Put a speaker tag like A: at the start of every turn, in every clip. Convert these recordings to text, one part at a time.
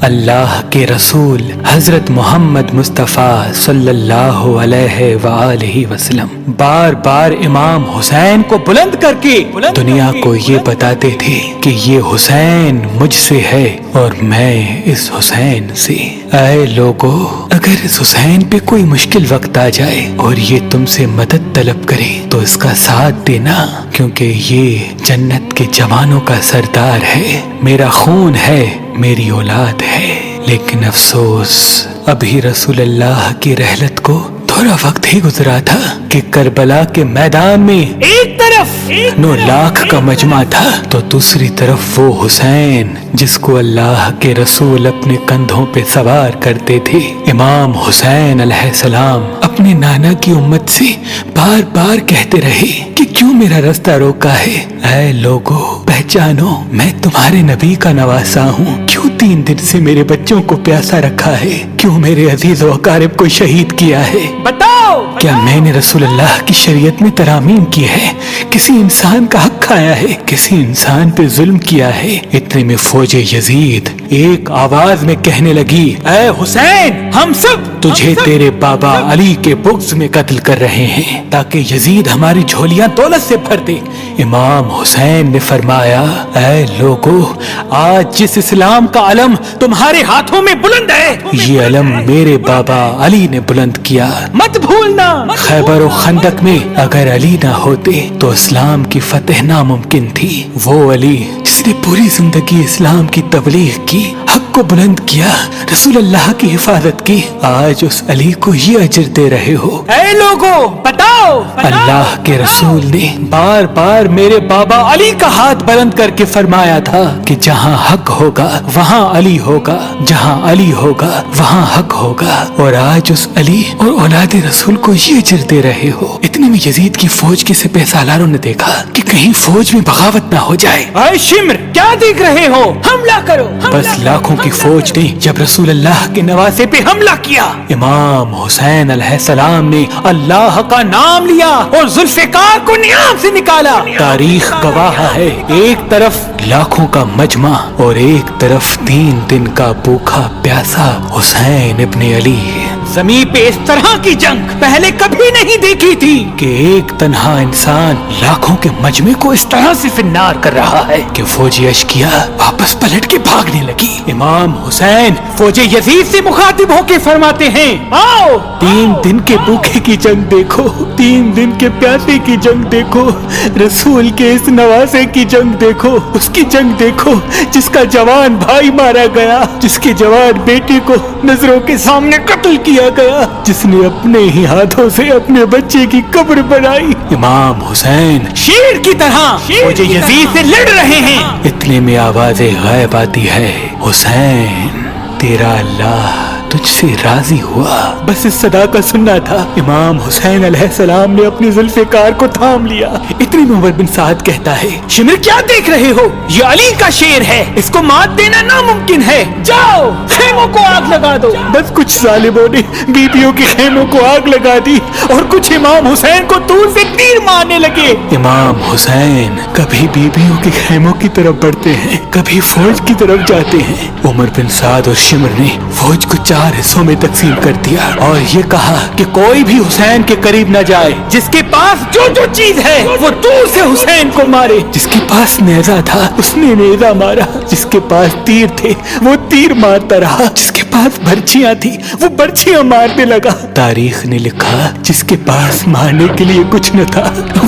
A: اللہ کے رسول حضرت محمد مصطفیٰ صلی اللہ علیہ وآلہ وسلم بار بار امام حسین کو بلند کر کے دنیا کو یہ بتاتے تھے کہ یہ حسین مجھ سے ہے اور میں اس حسین سے۔ اے لوگو، اگر اس حسین پہ کوئی مشکل وقت آ جائے اور یہ تم سے مدد طلب کرے تو اس کا ساتھ دینا، کیونکہ یہ جنت کے جوانوں کا سردار ہے، میرا خون ہے، میری اولاد ہے۔ لیکن افسوس، ابھی رسول اللہ کی رحلت کو تھوڑا وقت ہی گزرا تھا کہ کربلا کے میدان میں ایک طرف 9 لاکھ کا مجمع تھا تو دوسری طرف وہ حسین جس کو اللہ کے رسول اپنے کندھوں پہ سوار کرتے تھے۔ امام حسین علیہ السلام اپنے نانا کی امت سے بار بار کہتے رہے کہ کیوں میرا رستہ روکا ہے؟ اے لوگو، پہچانو، میں تمہارے نبی کا نواسا ہوں۔ کیوں 3 دن سے میرے بچوں کو پیاسا رکھا ہے؟ کیوں میرے عزیز و اقارب کو شہید کیا ہے؟ بتاؤ، کیا میں نے رسول اللہ کی شریعت میں ترامیم کی ہے؟ کسی انسان کا حق کھایا ہے؟ کسی انسان پہ ظلم کیا ہے؟ اتنے میں فوج یزید ایک آواز میں کہنے لگی، اے حسین، ہم سب تجھے تیرے بابا علی کے بغض میں قتل کر رہے ہیں تاکہ یزید ہماری جھولیاں دولت سے بھر دے۔ امام حسین نے فرمایا، اے لوگو، آج جس اسلام کا علم تمہارے ہاتھوں میں بلند ہے، یہ علم میرے بابا علی نے بلند کیا، مت بھولنا۔ خیبر و خندق میں اگر علی نہ ہوتے تو اسلام کی فتح ناممکن تھی۔ وہ علی جس نے پوری زندگی اسلام کی تبلیغ کی، حق کو بلند کیا، رسول اللہ کی حفاظت کی، آج اس علی کو یہ اجر دے رہے ہو۔ اے لوگو، بتاؤ، اللہ کے رسول نے بار بار میرے بابا علی کا ہاتھ بلند کر کے فرمایا تھا کہ جہاں حق ہوگا وہاں علی ہوگا، جہاں علی ہوگا وہاں حق ہوگا، اور آج اس علی اور اولاد رسول کو یہ اجر دے رہے ہو۔ اتنے میں یزید کی فوج کے سپہ سالاروں نے دیکھا کہ کہیں فوج میں بغاوت نہ ہو جائے۔ اے شمر، کیا دیکھ رہے ہو؟ حملہ کرو۔ بس لاکھوں کی فوج نے جب رسول اللہ کے نواسے پہ حملہ کیا، امام حسین علیہ السلام نے اللہ کا نام لیا اور ذوالفقار کو نیام سے نکالا۔ تاریخ گواہ ہے، ایک طرف لاکھوں کا مجمع اور ایک طرف 3 دن کا بھوکا پیاسا حسین ابن علی۔ زمین پہ اس طرح کی جنگ پہلے کبھی نہیں دیکھی تھی کہ ایک تنہا انسان لاکھوں کے مجمع کو اس طرح سے فنار کر رہا ہے کہ فوجی اشکیا واپس پلٹ کے بھاگنے لگی۔ امام حسین فوج یزید سے مخاطب ہو کے فرماتے ہیں، آؤ، 3 دن کے بھوکے کی جنگ دیکھو، 3 دن کے پیاسے کی جنگ دیکھو، رسول کے اس نواسے کی جنگ دیکھو، اس کی جنگ دیکھو جس کا جوان بھائی مارا گیا، جس کے جوان بیٹے کو نظروں کے سامنے قتل کیا گیا، جس نے اپنے ہی ہاتھوں سے اپنے بچے کی قبر بنائی۔ امام حسین شیر کی طرح فوج یزید سے لڑ رہے ہیں۔ اتنے میں آواز غائب آتی ہے، حسین، تیرا اللہ تجھ سے راضی ہوا۔ بس اس صدا کا سننا تھا۔ امام حسین علیہ السلام نے اپنی ذوالفقار کو تھام لیا۔ اتنی میں عمر بن سعد کہتا ہے، شمر، کیا دیکھ رہے ہو؟ یہ علی کا شیر ہے، اس کو مات دینا ناممکن ہے، جاؤ خیموں کو آگ لگا دو۔ بس کچھ ظالموں نے بیبیوں کے خیموں کو آگ لگا دی اور کچھ امام حسین کو دور سے تیر مارنے لگے۔ امام حسین کبھی بیبیوں کے خیموں کی طرف بڑھتے ہیں، کبھی فوج کی طرف جاتے ہیں۔ عمر بن سعد اور شمر نے فوج کو 4 حصوں میں تقسیم کر دیا اور یہ کہا کہ کوئی بھی حسین کے قریب نہ جائے، جس کے پاس جو جو چیز ہے وہ دور سے حسین کو مارے۔ جس کے پاس نیزہ تھا اس نے نیزہ مارا، جس کے پاس تیر تھے وہ تیر مارتا رہا، جس کے پاس برچیاں تھی وہ برچیاں مارنے لگا۔ تاریخ نے لکھا جس کے پاس مارنے کے لیے کچھ نہ تھا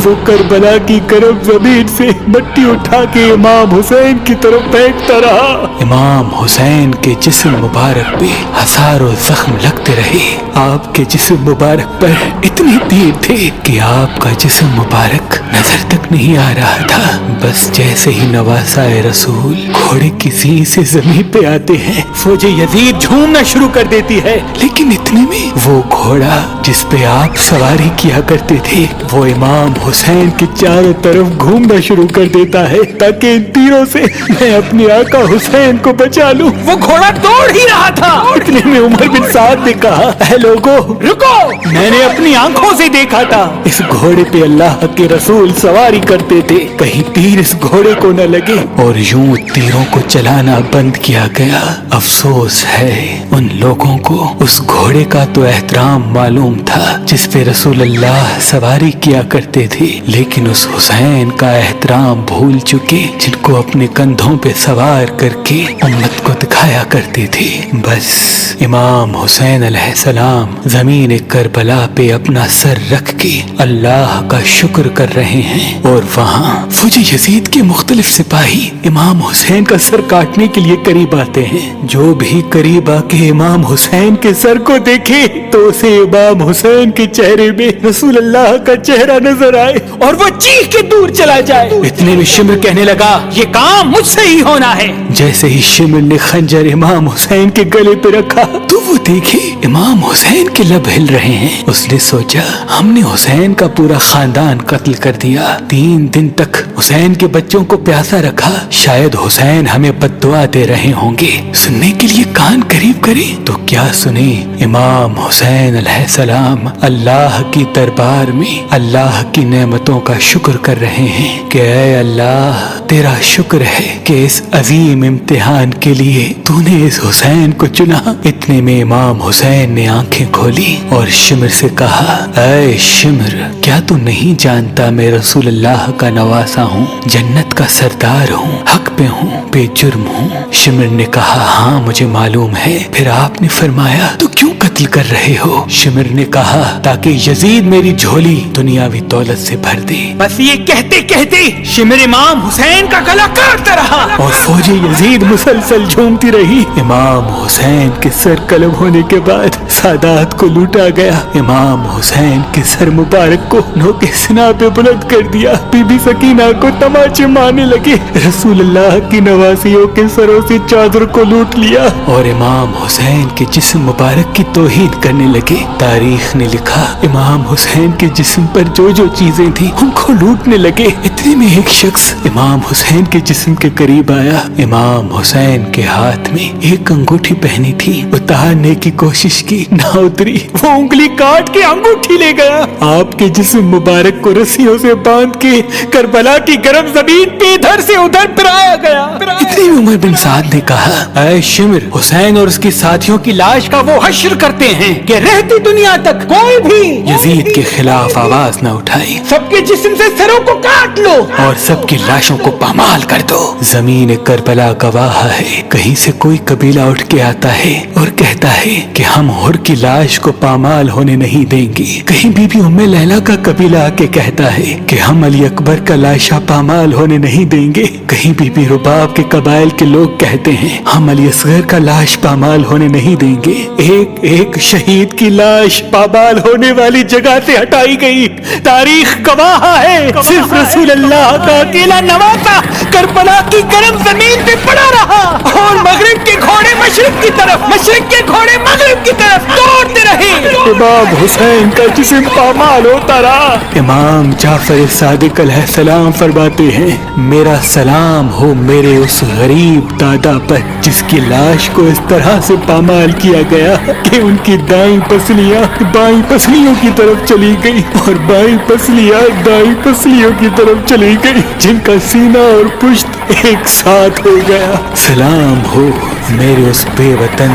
A: وہ کربلا کی گرم زمین سے مٹی اٹھا کے امام حسین کی طرف پھینکتا رہا۔ امام حسین کے جسم مبارک پہ ہزاروں زخم لگتے رہے۔ آپ کے جسم مبارک پر اتنے تیر تھے کہ آپ کا جسم مبارک نظر تک نہیں آ رہا تھا۔ بس جیسے ہی نواسا رسول گھوڑے کی سی سے زمین پہ آتے ہیں، فوج یزید घूमना शुरू कर देती है। लेकिन इतने में वो घोड़ा जिस पे आप सवारी किया करते थे वो इमाम हुसैन के चारों तरफ घूमना शुरू कर देता है ताकि इन तीरों से मैं अपने आका हुसैन को बचा लूं। वो घोड़ा दौड़ ही रहा था। इतने में उमर बिन साद ने कहा, ऐ लोगो रुको, मैंने अपनी आंखों से देखा था इस घोड़े पे अल्लाह के रसूल सवारी करते थे, कहीं तीर इस घोड़े को न लगे। और यूं तीरों को चलाना बंद किया गया। अफसोस है उन लोगों को उस घोड़े का तो एहतराम मालूम था जिस पे रसूल अल्लाह सवारी किया करते थे, लेकिन उस हुसैन का एहतराम भूल चुके जिनको अपने कंधों पे सवार करके उम्मत को दिखाया करते थे। बस इमाम हुसैन अलैहिस्सलाम ज़मीन करबला पे अपना सर रख के अल्लाह का शुक्र कर रहे हैं और वहाँ फौज यजीद के मुख्तलिफ सिपाही इमाम हुसैन का सर काटने के लिए करीब आते हैं। जो भी करीब आके इमाम हुसैन के सर को देखे तो उसे इमाम हुसैन के चेहरे में रसूल अल्लाह का चेहरा नजर आए और वो चीख के दूर चला जाए। इतने में शिमर कहने लगा, ये काम मुझसे ही होना है। जैसे ही शिमर ने खंजर इमाम हुसैन के गले पे रखा तो वो देखे इमाम हुसैन के लब हिल रहे हैं। उसने सोचा हमने हुसैन का पूरा खानदान कत्ल कर दिया, 3 दिन तक हुसैन के बच्चों को प्यासा रखा, शायद हुसैन हमें बद्दुआ दे रहे होंगे। सुनने के लिए कान करीब करे तो क्या सुने, इमाम हुसैन अलैहिस्सलाम अल्लाह की दरबार में अल्लाह की नेमतों का शुक्र कर रहे हैं कि ऐ अल्लाह तेरा शुक्र है कि इस अजीम इम्तिहान के लिए तूने इस हुसैन को चुना। इतने में इमाम हुसैन ने आंखें खोली और शिमर से कहा, ऐ शिमर क्या तू नहीं जानता मैं रसूल अल्लाह का नवासा हूँ, जन्नत का सरदार हूँ, हक पे हूँ, बेजुर्म हूँ। शिमर ने कहा, हाँ मुझे मालूम है। फिर आपने फरमाया तो क्यों कत्ल कर रहे हो? शिमर ने कहा, ताकि यजीद मेरी झोली दुनियावी दौलत से भर दे। बस ये कहते कहते शिमर इमाम हुसैन का गला काटता रहा और फौजी यजीद मुसलसल झूमती रही। इमाम हुसैन के सर कलम होने के बाद सादात को लूटा गया। इमाम हुसैन के सर मुबारक को नोके सिना पे बुलंद कर दिया। बीबी सकीना को तमाचे मारने लगे। रसूल अल्लाह की नवासियों के सरों से चादर को लूट लिया और इमाम हुसैन के जिस्म मुबारक की तौहीन करने लगे। तारीख ने लिखा इमाम हुसैन के जिस्म पर जो जो चीजें थी उनको लूटने लगे। इतने में एक शख्स इमाम हुसैन के जिस्म के करीब आया। इमाम हुसैन के हाथ में एक अंगूठी पहनी थी, उतारने की कोशिश की, ना उतरी। वो उंगली काट के अंगूठी ले गया। आपके जिस्म मुबारक को रस्सियों से बांध के करबला की गर्म जमीन पे इधर से उधर फिराया गया। इतनी उमर बिन साद ने कहा, ऐ शिमर हुसैन और उसके साथियों की लाश का वो हश्र करते हैं कि रहती दुनिया तक कोई भी यजीद के खिलाफ आवाज न उठाए। सबके जिस्म से सरों को काट लो और सबकी लाशों को पामाल कर दो। जमीन करबला गवाह है, कहीं से कोई कबीला उठ के आता है और कहता है कि हम हुर की लाश को पामाल होने नहीं देंगे। कहीं बीबी उम्मे लैला का कबीला आके कहता है कि हम अली अकबर का लाशा पामाल होने नहीं देंगे। कहीं बीबी रुबाब के कबाइल के लोग कहते हैं हम अली असगर का लाश पामाल होने नहीं देंगे। एक एक शहीद की लाश पामाल होने वाली जगह से हटाई गई। तारीख गवाह है सिर्फ रसूल अल्लाह का अकेला नवासा करबला की गर्म जमीन पे पड़ा रहा और मगरिब के घोड़े मशरिक की तरफ, मशरिक के घोड़े मगरिब की तरफ दौड़ते रहे। इमाम हुसैन का जिस्म पामाल होता रहा। इमाम जाफर सादिक अलैहिस्सलाम फरमाते हैं, मेरा सलाम हो मेरे उस गरीब दादा पर जिसकी लाश को इस तरह से पामाल किया गया कि उनकी दाईं पसलियां बाईं पसलियों की तरफ चली गई और बाईं पसलियां दाईं पसलियों की तरफ चली गई, जिनका सीना और पुश्त एक साथ हो गया। सलाम हो मेरे उस बेवतन